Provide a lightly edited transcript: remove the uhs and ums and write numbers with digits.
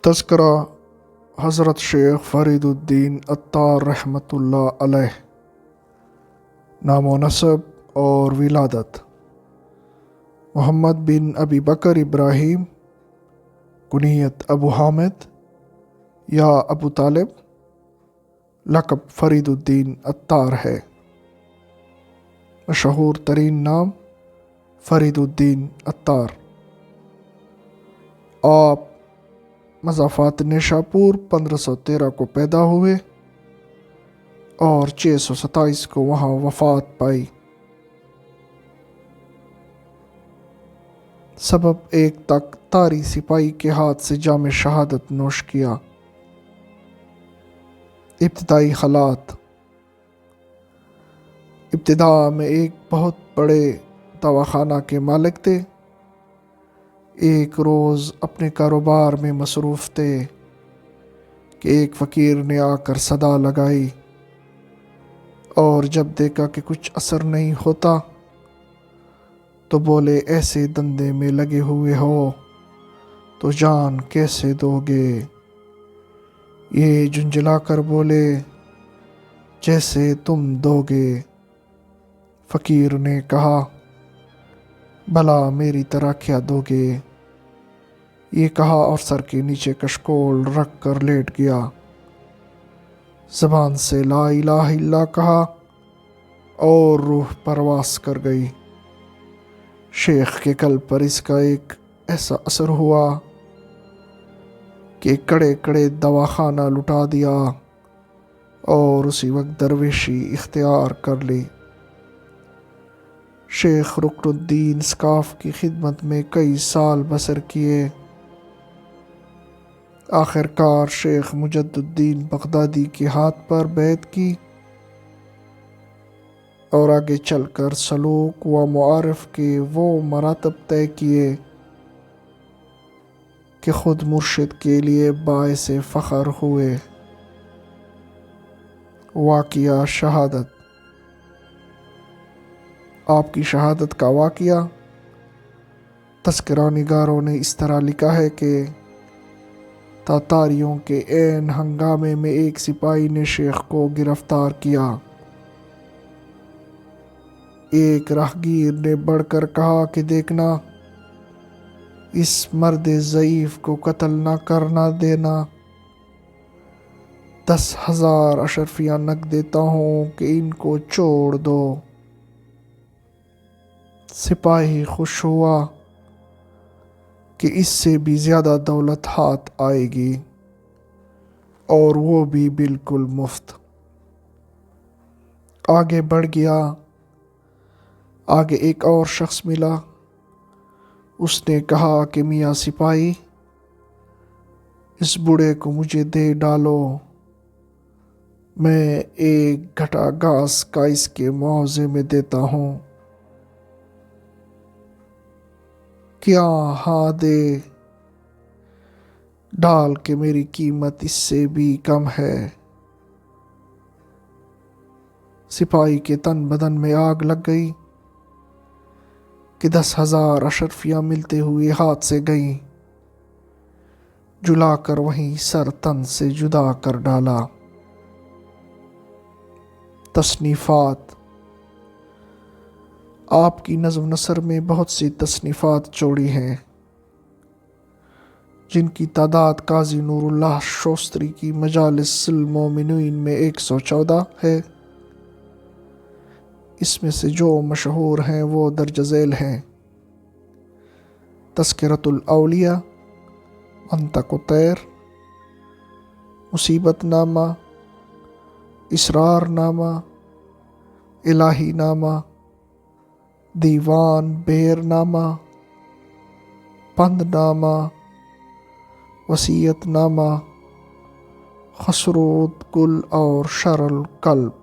تذکرہ حضرت شیخ فرید الدین عطار رحمۃ اللہ علیہ۔ نام و نسب اور ولادت: محمد بن ابی بکر ابراہیم، کنیت ابو حامد یا ابو طالب، لقب فرید الدین عطار ہے۔ مشہور ترین نام فرید الدین عطار۔ آپ مضافات نیشاپور 1513 کو پیدا ہوئے اور 627 کو وہاں وفات پائی۔ سبب ایک تک تاری سپاہی کے ہاتھ سے جام شہادت نوش کیا۔ ابتدائی حالات: ابتدا میں ایک بہت بڑے دواخانہ کے مالک تھے۔ ایک روز اپنے کاروبار میں مصروف تھے کہ ایک فقیر نے آ کر صدا لگائی، اور جب دیکھا کہ کچھ اثر نہیں ہوتا تو بولے، ایسے دندے میں لگے ہوئے ہو تو جان کیسے دو گے؟ یہ جھنجھلا کر بولے، جیسے تم دو گے۔ فقیر نے کہا، بھلا میری طرح کیا دو گے؟ یہ کہا اور سر کے نیچے کشکول رکھ کر لیٹ گیا۔ زبان سے لا الہ الا اللہ کہا اور روح پرواز کر گئی۔ شیخ کے قلب پر اس کا ایک ایسا اثر ہوا کہ کڑے کڑے دواخانہ لٹا دیا اور اسی وقت درویشی اختیار کر لی۔ شیخ رکن الدین سقاف کی خدمت میں کئی سال بسر کیے۔ آخر کار شیخ مجد الدین بغدادی کے ہاتھ پر بیعت کی اور آگے چل کر سلوک و معارف کے وہ مراتب طے کیے کہ خود مرشد کے لیے باعث فخر ہوئے۔ واقعہ شہادت: آپ کی شہادت کا واقعہ تذکرہ نگاروں نے اس طرح لکھا ہے کہ تاتاریوں کے عین ہنگامے میں ایک سپاہی نے شیخ کو گرفتار کیا۔ ایک راہگیر نے بڑھ کر کہا کہ دیکھنا، اس مرد ضعیف کو قتل نہ کرنا دینا، 10,000 اشرفیاں نقد دیتا ہوں کہ ان کو چھوڑ دو۔ سپاہی خوش ہوا کہ اس سے بھی زیادہ دولت ہاتھ آئے گی، اور وہ بھی بالکل مفت۔ آگے بڑھ گیا۔ آگے ایک اور شخص ملا۔ اس نے کہا کہ میاں سپاہی، اس بوڑھے کو مجھے دے ڈالو، میں ایک گھٹا گھاس کا اس کے معاوضے میں دیتا ہوں۔ کیا؟ ہاں دے ڈال کہ میری قیمت اس سے بھی کم ہے۔ سپاہی کے تن بدن میں آگ لگ گئی کہ 10,000 اشرفیاں ملتے ہوئے ہاتھ سے گئیں، جلا کر وہیں سر تن سے جدا کر ڈالا۔ تصنیفات: آپ کی نظم نثر میں بہت سی تصنیفات جوڑی ہیں، جن کی تعداد قاضی نور اللہ شوستری کی مجالس المومنین میں 114 ہے۔ اس میں سے جو مشہور ہیں وہ درج ذیل ہیں: تذکرۃ الاولیاء، منطق الطیر، مصیبت نامہ، اسرار نامہ، الہی نامہ، دیوان بیر نامہ، پند نامہ، وصیت نامہ، خسرود گل اور شر القلب۔